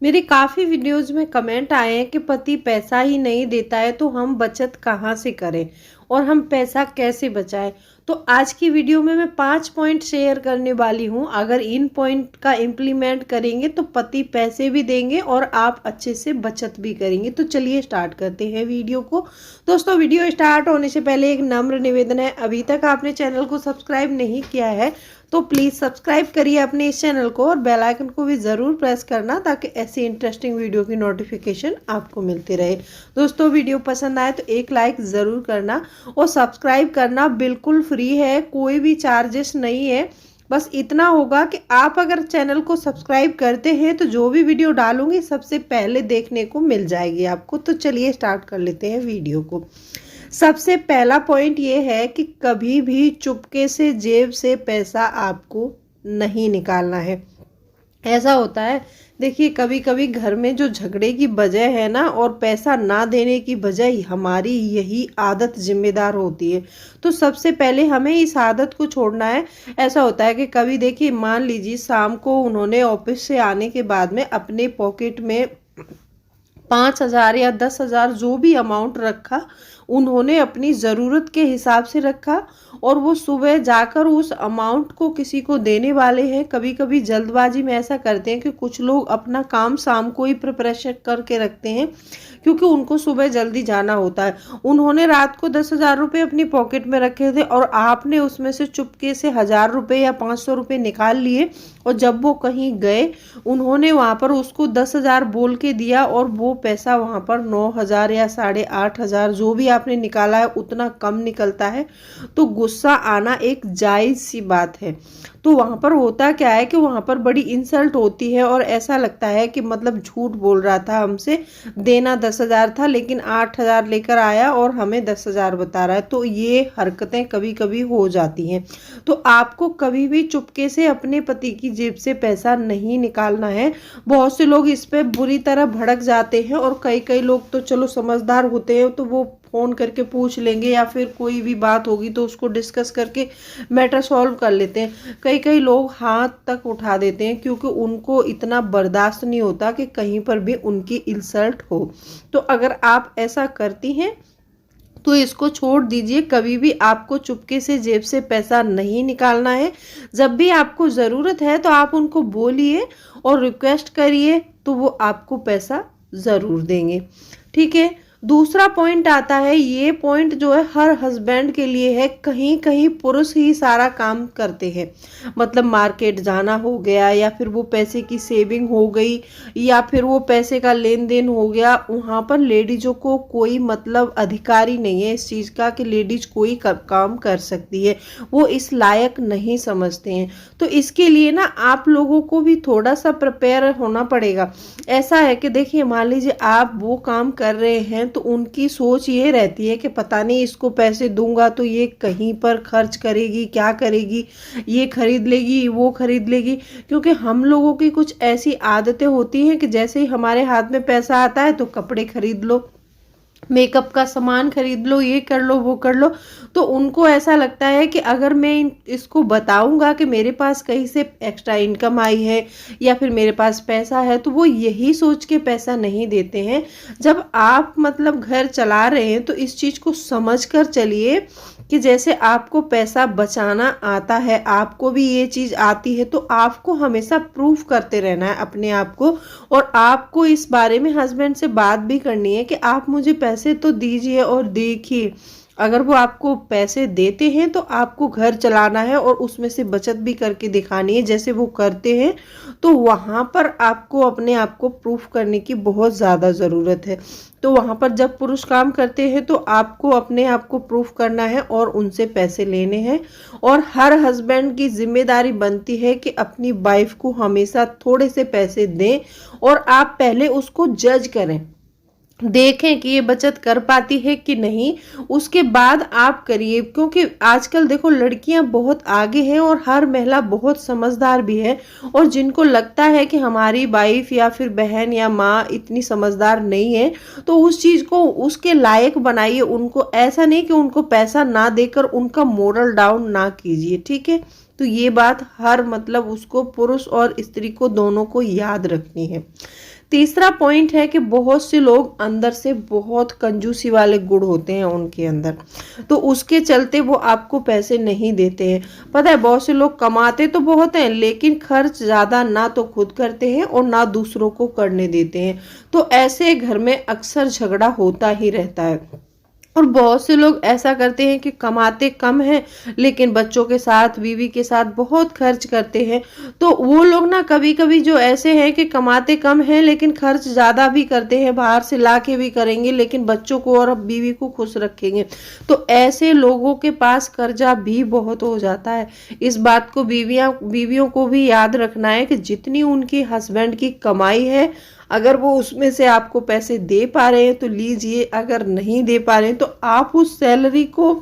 मेरे काफ़ी वीडियोज़ में कमेंट आए हैं कि पति पैसा ही नहीं देता है तो हम बचत कहाँ से करें और हम पैसा कैसे बचाएं। तो आज की वीडियो में मैं 5 पॉइंट शेयर करने वाली हूँ। अगर इन पॉइंट का इम्प्लीमेंट करेंगे तो पति पैसे भी देंगे और आप अच्छे से बचत भी करेंगे। तो चलिए स्टार्ट करते हैं वीडियो को। दोस्तों, वीडियो स्टार्ट होने से पहले एक नम्र निवेदन है, अभी तक आपने चैनल को सब्सक्राइब नहीं किया है तो प्लीज़ सब्सक्राइब करिए अपने इस चैनल को और बेल आइकन को भी ज़रूर प्रेस करना ताकि ऐसी इंटरेस्टिंग वीडियो की नोटिफिकेशन आपको मिलती रहे। दोस्तों, वीडियो पसंद आए तो एक लाइक ज़रूर करना और सब्सक्राइब करना बिल्कुल फ्री है, कोई भी चार्जेस नहीं है। बस इतना होगा कि आप अगर चैनल को सब्सक्राइब करते हैं तो जो भी वीडियो डालूंगी सबसे पहले देखने को मिल जाएगी आपको। तो चलिए स्टार्ट कर लेते हैं वीडियो को। सबसे पहला पॉइंट ये है कि कभी भी चुपके से जेब से पैसा आपको नहीं निकालना है। ऐसा होता है, देखिए कभी कभी घर में जो झगड़े की वजह है ना और पैसा ना देने की वजह हमारी यही आदत जिम्मेदार होती है। तो सबसे पहले हमें इस आदत को छोड़ना है। ऐसा होता है कि कभी देखिए, मान लीजिए शाम को उन्होंने ऑफिस से आने के बाद में अपने पॉकेट में 5,000 या 10,000 जो भी अमाउंट रखा, उन्होंने अपनी ज़रूरत के हिसाब से रखा और वो सुबह जाकर उस अमाउंट को किसी को देने वाले हैं। कभी कभी जल्दबाजी में ऐसा करते हैं कि कुछ लोग अपना काम शाम को ही प्रिपरेशन करके रखते हैं क्योंकि उनको सुबह जल्दी जाना होता है। उन्होंने रात को 10,000 रुपये अपनी पॉकेट में रखे थे और आपने उसमें से चुपके से 1,000 रुपये या 500 रुपये निकाल लिए और जब वो कहीं गए उन्होंने वहाँ पर उसको 10,000 बोल के दिया और वो पैसा वहाँ पर 9,000 या 8,500 जो भी आपने निकाला है उतना कम निकलता है। तो गुस्सा आना एक जायज़ सी बात है। तो वहाँ पर होता क्या है कि वहाँ पर बड़ी इंसल्ट होती है और ऐसा लगता है कि मतलब झूठ बोल रहा था हमसे, देना 10,000 था लेकिन 8,000 लेकर आया और हमें 10,000 बता रहा है। तो ये हरकतें कभी कभी हो जाती हैं। तो आपको कभी भी चुपके से अपने पति की जेब से पैसा नहीं निकालना है। बहुत से लोग इस पे बुरी तरह भड़क जाते हैं और कई कई लोग तो चलो समझदार होते हैं तो वो फ़ोन करके पूछ लेंगे या फिर कोई भी बात होगी तो उसको डिस्कस करके मैटर सॉल्व कर लेते हैं। कई कई लोग हाथ तक उठा देते हैं क्योंकि उनको इतना बर्दाश्त नहीं होता कि कहीं पर भी उनकी इंसल्ट हो। तो अगर आप ऐसा करती हैं तो इसको छोड़ दीजिए। कभी भी आपको चुपके से जेब से पैसा नहीं निकालना है। जब भी आपको ज़रूरत है तो आप उनको बोलिए और रिक्वेस्ट करिए तो वो आपको पैसा ज़रूर देंगे। ठीक है। दूसरा पॉइंट आता है, ये पॉइंट जो है हर हस्बैंड के लिए है। कहीं कहीं पुरुष ही सारा काम करते हैं, मतलब मार्केट जाना हो गया या फिर वो पैसे की सेविंग हो गई या फिर वो पैसे का लेन देन हो गया। वहाँ पर लेडीज़ों को कोई मतलब अधिकार ही नहीं है इस चीज़ का कि लेडीज कोई काम कर सकती है, वो इस लायक नहीं समझते हैं। तो इसके लिए ना आप लोगों को भी थोड़ा सा प्रिपेयर होना पड़ेगा। ऐसा है कि देखिए, मान लीजिए आप वो काम कर रहे हैं तो उनकी सोच ये रहती है कि पता नहीं इसको पैसे दूंगा तो ये कहीं पर खर्च करेगी, क्या करेगी, ये खरीद लेगी, वो खरीद लेगी। क्योंकि हम लोगों की कुछ ऐसी आदतें होती हैं कि जैसे ही हमारे हाथ में पैसा आता है तो कपड़े खरीद लो, मेकअप का सामान खरीद लो, ये कर लो, वो कर लो। तो उनको ऐसा लगता है कि अगर मैं इसको बताऊंगा कि मेरे पास कहीं से एक्स्ट्रा इनकम आई है या फिर मेरे पास पैसा है तो वो यही सोच के पैसा नहीं देते हैं। जब आप मतलब घर चला रहे हैं तो इस चीज़ को समझ कर चलिए कि जैसे आपको पैसा बचाना आता है, आपको भी ये चीज़ आती है, तो आपको हमेशा प्रूफ करते रहना है अपने आप को। और आपको इस बारे में हस्बैंड से बात भी करनी है कि आप मुझे पैसे तो दीजिए और देखिए, अगर वो आपको पैसे देते हैं तो आपको घर चलाना है और उसमें से बचत भी करके दिखानी है जैसे वो करते हैं। तो वहाँ पर आपको अपने आप को प्रूफ करने की बहुत ज़्यादा ज़रूरत है। तो वहाँ पर जब पुरुष काम करते हैं तो आपको अपने आप को प्रूफ करना है और उनसे पैसे लेने हैं। और हर हस्बैंड की जिम्मेदारी बनती है कि अपनी वाइफ को हमेशा थोड़े से पैसे दें और आप पहले उसको जज करें, देखें कि ये बचत कर पाती है कि नहीं, उसके बाद आप करिए। क्योंकि आजकल देखो लड़कियां बहुत आगे हैं और हर महिला बहुत समझदार भी है। और जिनको लगता है कि हमारी वाइफ या फिर बहन या माँ इतनी समझदार नहीं है तो उस चीज़ को उसके लायक बनाइए उनको। ऐसा नहीं कि उनको पैसा ना देकर उनका मोरल डाउन ना कीजिए। ठीक है। तो ये बात हर मतलब उसको पुरुष और स्त्री को दोनों को याद रखनी है। तीसरा पॉइंट है कि बहुत से लोग अंदर से बहुत कंजूसी वाले गुण होते हैं उनके अंदर, तो उसके चलते वो आपको पैसे नहीं देते हैं। पता है बहुत से लोग कमाते तो बहुत हैं लेकिन खर्च ज़्यादा ना तो खुद करते हैं और ना दूसरों को करने देते हैं, तो ऐसे घर में अक्सर झगड़ा होता ही रहता है। और बहुत से लोग ऐसा करते हैं कि कमाते कम हैं लेकिन बच्चों के साथ बीवी के साथ बहुत खर्च करते हैं। तो वो लोग ना कभी कभी जो ऐसे हैं कि कमाते कम हैं लेकिन खर्च ज़्यादा भी करते हैं, बाहर से ला के भी करेंगे लेकिन बच्चों को और बीवी को खुश रखेंगे, तो ऐसे लोगों के पास कर्जा भी बहुत हो जाता है। इस बात को बीवियों को भी याद रखना है कि जितनी उनकी हस्बैंड की कमाई है, अगर वो उसमें से आपको पैसे दे पा रहे हैं तो लीजिए, अगर नहीं दे पा रहे हैं तो आप उस सैलरी को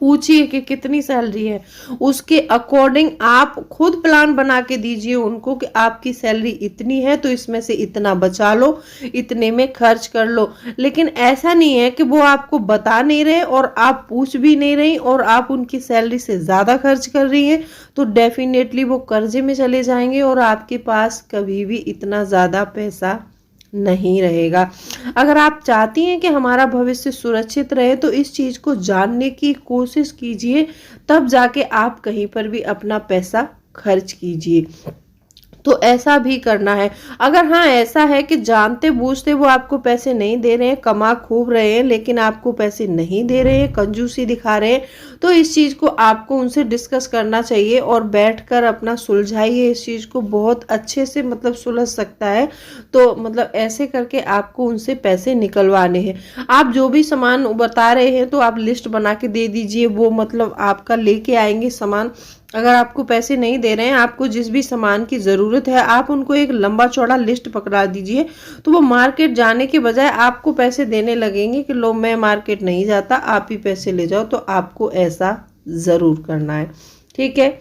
पूछिए कि कितनी सैलरी है, उसके अकॉर्डिंग आप खुद प्लान बना के दीजिए उनको कि आपकी सैलरी इतनी है तो इसमें से इतना बचा लो, इतने में खर्च कर लो। लेकिन ऐसा नहीं है कि वो आपको बता नहीं रहे और आप पूछ भी नहीं रही और आप उनकी सैलरी से ज़्यादा खर्च कर रही हैं, तो डेफिनेटली वो कर्जे में चले जाएंगे और आपके पास कभी भी इतना ज़्यादा पैसा नहीं रहेगा। अगर आप चाहती हैं कि हमारा भविष्य सुरक्षित रहे तो इस चीज को जानने की कोशिश कीजिए, तब जाके आप कहीं पर भी अपना पैसा खर्च कीजिए। तो ऐसा भी करना है। अगर हाँ ऐसा है कि जानते बूझते वो आपको पैसे नहीं दे रहे हैं, कमा खूब रहे हैं लेकिन आपको पैसे नहीं दे रहे हैं, कंजूसी दिखा रहे हैं, तो इस चीज़ को आपको उनसे डिस्कस करना चाहिए और बैठकर अपना सुलझाइए इस चीज़ को, बहुत अच्छे से मतलब सुलझ सकता है। तो मतलब ऐसे करके आपको उनसे पैसे निकलवाने हैं। आप जो भी सामान बता रहे हैं तो आप लिस्ट बना के दे दीजिए, वो मतलब आपका लेके आएंगे सामान। अगर आपको पैसे नहीं दे रहे हैं, आपको जिस भी सामान की ज़रूरत है, आप उनको एक लंबा चौड़ा लिस्ट पकड़ा दीजिए, तो वो मार्केट जाने के बजाय आपको पैसे देने लगेंगे कि लो मैं मार्केट नहीं जाता, आप ही पैसे ले जाओ। तो आपको ऐसा ज़रूर करना है, ठीक है।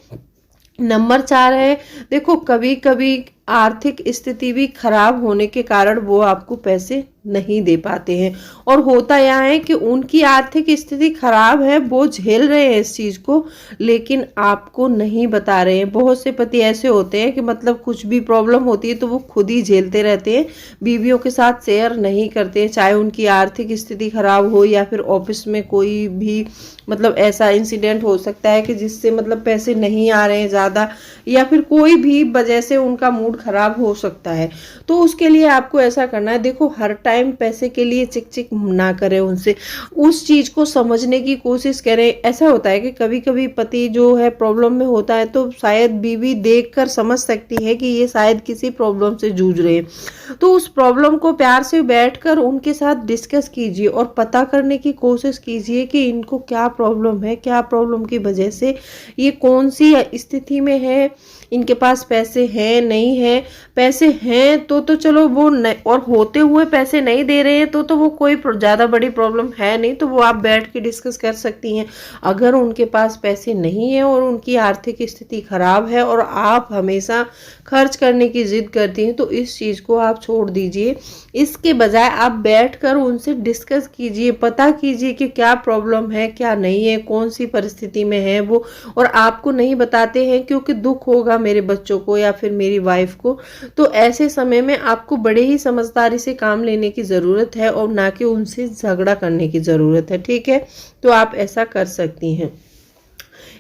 नंबर 4 है, देखो कभी कभी आर्थिक स्थिति भी खराब होने के कारण वो आपको पैसे नहीं दे पाते हैं, और होता यह है कि उनकी आर्थिक स्थिति खराब है, वो झेल रहे हैं इस चीज को लेकिन आपको नहीं बता रहे हैं। बहुत से पति ऐसे होते हैं कि मतलब कुछ भी प्रॉब्लम होती है तो वो खुद ही झेलते रहते हैं, बीवियों के साथ शेयर नहीं करते हैं, चाहे उनकी आर्थिक स्थिति खराब हो या फिर ऑफिस में कोई भी मतलब ऐसा इंसिडेंट हो सकता है कि जिससे मतलब पैसे नहीं आ रहे हैं ज़्यादा, या फिर कोई भी वजह से उनका मूड खराब हो सकता है। तो उसके लिए आपको ऐसा करना है, देखो हर टाइम पैसे के लिए चिक चिक ना करें उनसे, उस चीज़ को समझने की कोशिश करें। ऐसा होता है कि कभी कभी पति जो है प्रॉब्लम में होता है तो शायद बीवी देखकर समझ सकती है कि ये शायद किसी प्रॉब्लम से जूझ रहे हैं, तो उस प्रॉब्लम को प्यार से बैठकर उनके साथ डिस्कस कीजिए और पता करने की कोशिश कीजिए कि इनको क्या प्रॉब्लम है, क्या प्रॉब्लम की वजह से ये कौन सी स्थिति में है, इनके पास पैसे हैं नहीं है, पैसे हैं तो चलो वो और होते हुए पैसे नहीं दे रहे हैं तो वो कोई ज़्यादा बड़ी प्रॉब्लम है नहीं, तो वो आप बैठ के डिस्कस कर सकती हैं। अगर उनके पास पैसे नहीं है और उनकी आर्थिक स्थिति खराब है और आप हमेशा खर्च करने की जिद करती हैं तो इस चीज़ को आप छोड़ दीजिए। इसके बजाय आप बैठकर उनसे डिस्कस कीजिए, पता कीजिए कि क्या प्रॉब्लम है क्या नहीं है, कौन सी परिस्थिति में है वो, और आपको नहीं बताते हैं क्योंकि दुख होगा मेरे बच्चों को या फिर मेरी वाइफ को। तो ऐसे समय में आपको बड़े ही समझदारी से काम लेने की ज़रूरत है और ना कि उनसे झगड़ा करने की ज़रूरत है, ठीक है। तो आप ऐसा कर सकती हैं।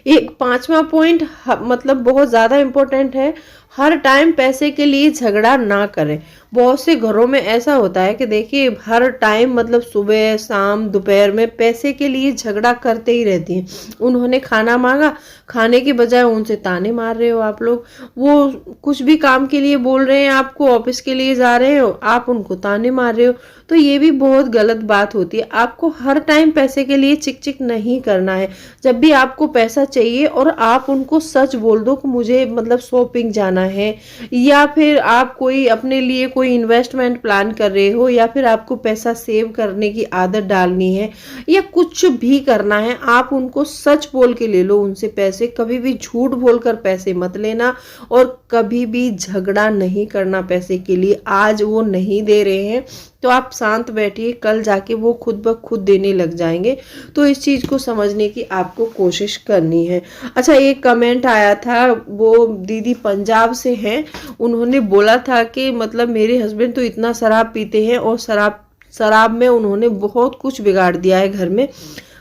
एक 5वां पॉइंट मतलब बहुत ज़्यादा इम्पोर्टेंट है, हर टाइम पैसे के लिए झगड़ा ना करें। बहुत से घरों में ऐसा होता है कि देखिए हर टाइम मतलब सुबह शाम दोपहर में पैसे के लिए झगड़ा करते ही रहती हैं। उन्होंने खाना मांगा, खाने के बजाय उनसे ताने मार रहे हो आप लोग, वो कुछ भी काम के लिए बोल रहे हैं आपको, ऑफिस के लिए जा रहे हो, आप उनको ताने मार रहे हो, तो ये भी बहुत गलत बात होती है। आपको हर टाइम पैसे के लिए चिक चिक नहीं करना है। जब भी आपको पैसा चाहिए और आप उनको सच बोल दो कि मुझे मतलब शॉपिंग जाना है, या फिर आप कोई अपने लिए कोई इन्वेस्टमेंट प्लान कर रहे हो, या फिर आपको पैसा सेव करने की आदत डालनी है, या कुछ भी करना है, आप उनको सच बोल के ले लो उनसे पैसे। कभी भी झूठ बोलकर पैसे मत लेना, और कभी भी झगड़ा नहीं करना पैसे के लिए। आज वो नहीं दे रहे हैं तो आप शांत बैठिए, कल जाके वो खुद ब खुद देने लग जाएंगे। तो इस चीज़ को समझने की आपको कोशिश करनी है। अच्छा, एक कमेंट आया था, वो दीदी पंजाब से हैं, उन्होंने बोला था कि मतलब मेरे हस्बैंड तो इतना शराब पीते हैं, और शराब में उन्होंने बहुत कुछ बिगाड़ दिया है घर में।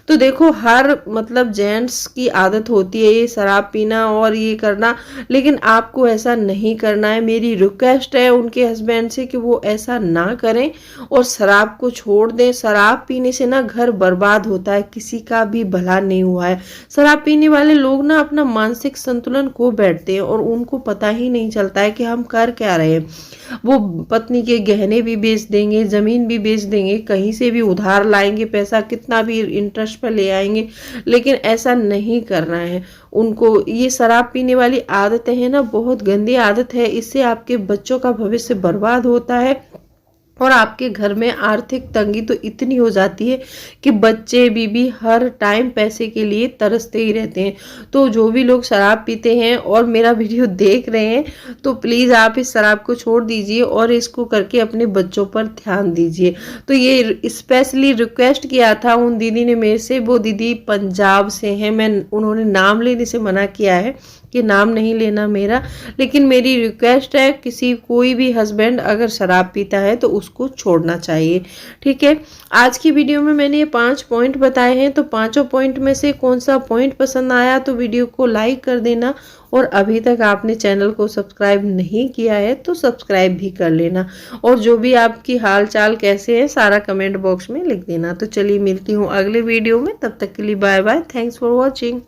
तो देखो, हर मतलब जेंट्स की आदत होती है ये शराब पीना और ये करना, लेकिन आपको ऐसा नहीं करना है। मेरी रिक्वेस्ट है उनके हस्बैंड से कि वो ऐसा ना करें और शराब को छोड़ दें। शराब पीने से ना घर बर्बाद होता है, किसी का भी भला नहीं हुआ है। शराब पीने वाले लोग ना अपना मानसिक संतुलन खो बैठते हैं, और उनको पता ही नहीं चलता है कि हम कर क्या रहे हैं। वो पत्नी के गहने भी बेच देंगे, जमीन भी बेच देंगे, कहीं से भी उधार लाएंगे पैसा, कितना भी इंटरेस्ट पर ले आएंगे, लेकिन ऐसा नहीं करना है उनको। ये शराब पीने वाली आदतें हैं ना, बहुत गंदी आदत है। इससे आपके बच्चों का भविष्य बर्बाद होता है, और आपके घर में आर्थिक तंगी तो इतनी हो जाती है कि बच्चे बीबी हर टाइम पैसे के लिए तरसते ही रहते हैं। तो जो भी लोग शराब पीते हैं और मेरा वीडियो देख रहे हैं, तो प्लीज़ आप इस शराब को छोड़ दीजिए और इसको करके अपने बच्चों पर ध्यान दीजिए। तो ये स्पेशली रिक्वेस्ट किया था उन दीदी ने मेरे से, वो दीदी पंजाब से हैं। उन्होंने नाम लेने से मना किया है कि नाम नहीं लेना मेरा, लेकिन मेरी रिक्वेस्ट है, कोई भी हस्बैंड अगर शराब पीता है तो उसको छोड़ना चाहिए। ठीक है, आज की वीडियो में मैंने ये 5 पॉइंट बताए हैं, तो 5 पॉइंट में से कौन सा पॉइंट पसंद आया तो वीडियो को लाइक कर देना, और अभी तक आपने चैनल को सब्सक्राइब नहीं किया है तो सब्सक्राइब भी कर लेना, और जो भी आपकी हाल चाल कैसे है सारा कमेंट बॉक्स में लिख देना। तो चलिए, मिलती हूँ अगले वीडियो में, तब तक के लिए bye bye, thanks for watching.